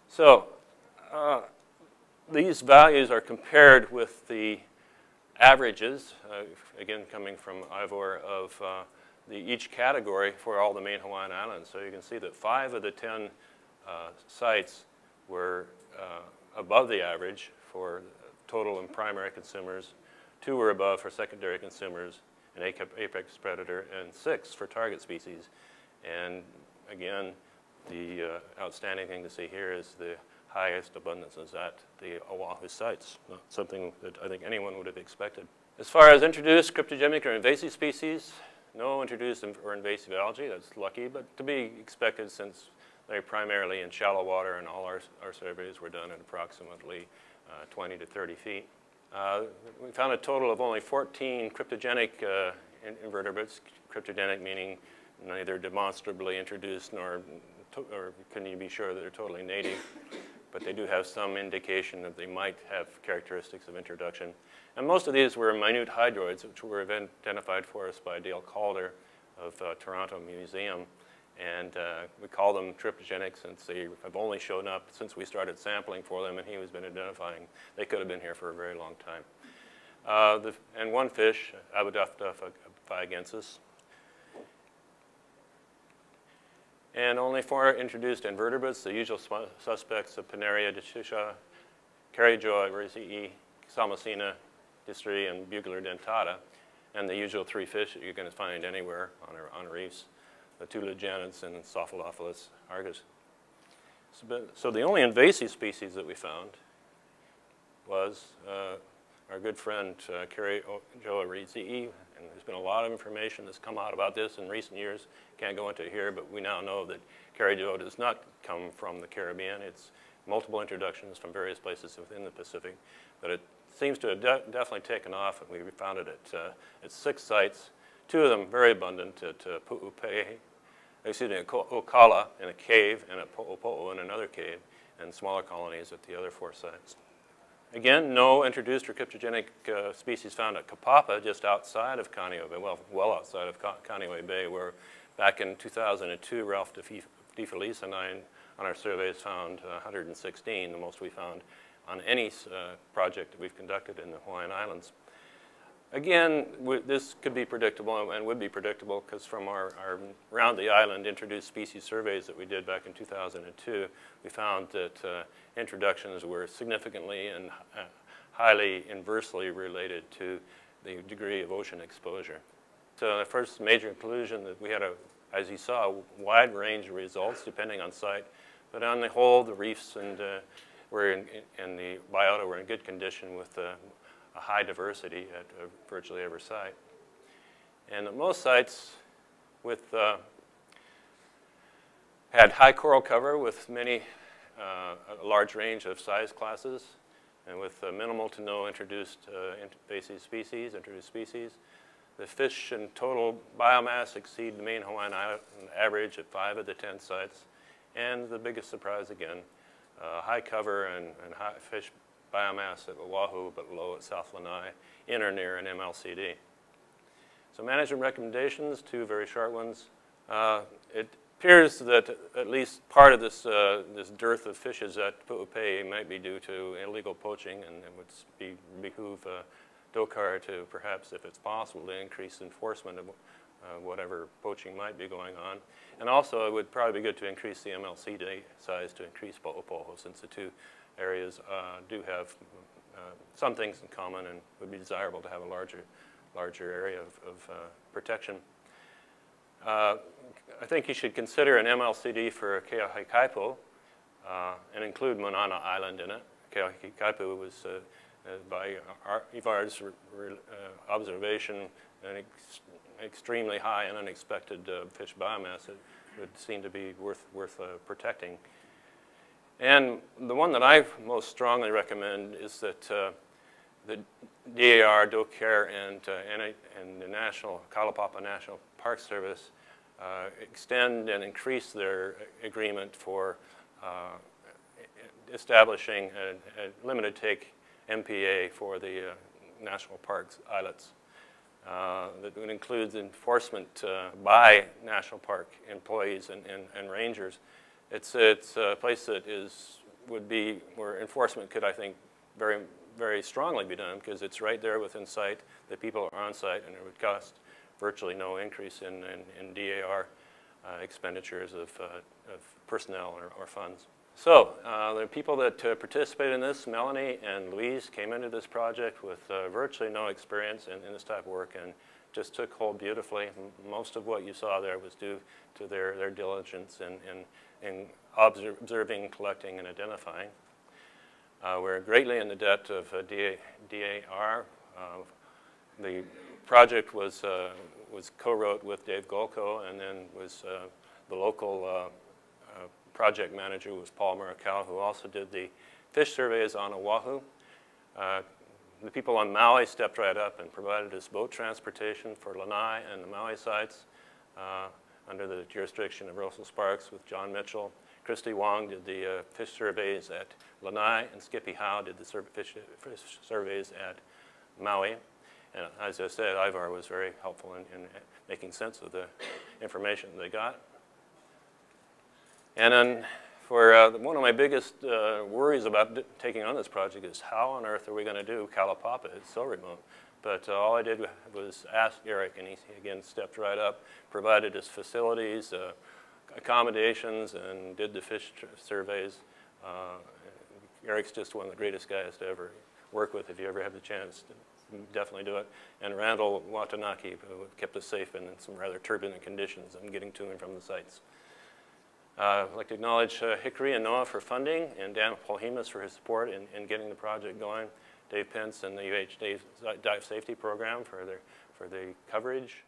So these values are compared with the averages, again coming from Ivor, of each category for all the main Hawaiian Islands. So you can see that 5 of the 10 sites were above the average for total and primary consumers, 2 were above for secondary consumers, an apex predator, and 6 for target species. And again, the outstanding thing to see here is the highest abundances at the Oahu sites, not something that I think anyone would have expected. As far as introduced cryptogenic or invasive species, no introduced or invasive algae. That's lucky, but to be expected since they're primarily in shallow water, and all our surveys were done at approximately 20 to 30 feet. We found a total of only 14 cryptogenic invertebrates. Cryptogenic meaning neither demonstrably introduced or can you be sure that they're totally native, but they do have some indication that they might have characteristics of introduction. And most of these were minute hydroids, which were identified for us by Dale Calder of Toronto Museum. And we call them cryptogenic since they have only shown up since we started sampling for them, and he has been identifying. They could have been here for a very long time. And one fish, Abidaphthophagensis. And only 4 introduced invertebrates, the usual suspects of Panaria decisha, Carijoa rizii, Salmacina distri, and Bugler dentata, and the usual 3 fish that you're going to find anywhere on reefs, the Tulagenids and Sophilophilus argus. So the only invasive species that we found was our good friend Carijoa rizii, and there's been a lot of information that's come out about this in recent years. Can't go into it here, but we now know that Carijoa does not come from the Caribbean. It's multiple introductions from various places within the Pacific, but it seems to have definitely taken off, and we found it at 6 sites, 2 of them very abundant at Okala in a cave, and at Po'opo'o in another cave, and smaller colonies at the other 4 sites. Again, no introduced or cryptogenic species found at Kapapa, just outside of Kaneohe Bay, well outside of Kaneohe Bay, where back in 2002, Ralph DeFelice and I on our surveys found 116, the most we found on any project that we've conducted in the Hawaiian Islands. Again, this could be predictable and would be predictable because from our round the island introduced species surveys that we did back in 2002, we found that introductions were significantly and highly inversely related to the degree of ocean exposure. So the first major conclusion that we had, as you saw, a wide range of results depending on site, but on the whole, the reefs and the biota were in good condition with a high diversity at virtually every site. And at most sites had high coral cover with many, a large range of size classes, and with minimal to no introduced invasive species, introduced species. The fish and total biomass exceed the main Hawaiian Island average at 5 of the 10 sites. And the biggest surprise again, high cover and high fish biomass at Oahu, but low at South Lanai, in or near an MLCD. So management recommendations, 2 very short ones. It appears that at least part of this, this dearth of fishes at Pu'upei might be due to illegal poaching, and it would behoove DOCAR to perhaps, if it's possible, to increase enforcement of whatever poaching might be going on. And also, it would probably be good to increase the MLCD size to increase Po'opo'o, since the 2 areas do have some things in common and would be desirable to have a larger area of protection. I think you should consider an MLCD for Ke'ahekaipo and include Manana Island in it. Ke'ahekaipo was, by Ivar's observation, an extremely high and unexpected fish biomass. It would seem to be worth protecting. And the one that I most strongly recommend is that the DAR, DOCAR, and the Kalaupapa National Park Service extend and increase their agreement for establishing a limited take MPA for the national parks islets. That would include enforcement by national park employees and rangers. It's a place that is where enforcement could, I think, very, very strongly be done, because it's right there within sight. The people are on site, and it would cost virtually no increase in DAR expenditures of personnel or funds. So the people that participated in this, Melanie and Louise, came into this project with virtually no experience in this type of work, and just took hold beautifully. Most of what you saw there was due to their diligence in observing, collecting, and identifying. We're greatly in the debt of DAR. The project was co-wrote with Dave Golko, and then was the local project manager was Paul Murakawa, who also did the fish surveys on Oahu. The people on Maui stepped right up and provided us boat transportation for Lanai and the Maui sites under the jurisdiction of Russell Sparks with John Mitchell. Christy Wong did the fish surveys at Lanai, and Skippy Howe did the fish surveys at Maui. And as I said, Ivar was very helpful in making sense of the information they got. And then for one of my biggest worries about taking on this project is how on earth are we going to do Kalapapa? It's so remote. But all I did was ask Eric, and he again stepped right up, provided us facilities, accommodations, and did the fish surveys. Eric's just one of the greatest guys to ever work with. If you ever have the chance, definitely do it. And Randall Watanaki kept us safe in some rather turbulent conditions and getting to and from the sites. I'd like to acknowledge Hickory and NOAA for funding, and Dan Polhemus for his support in getting the project going. Dave Pence and the UH Dive Safety Program for the coverage.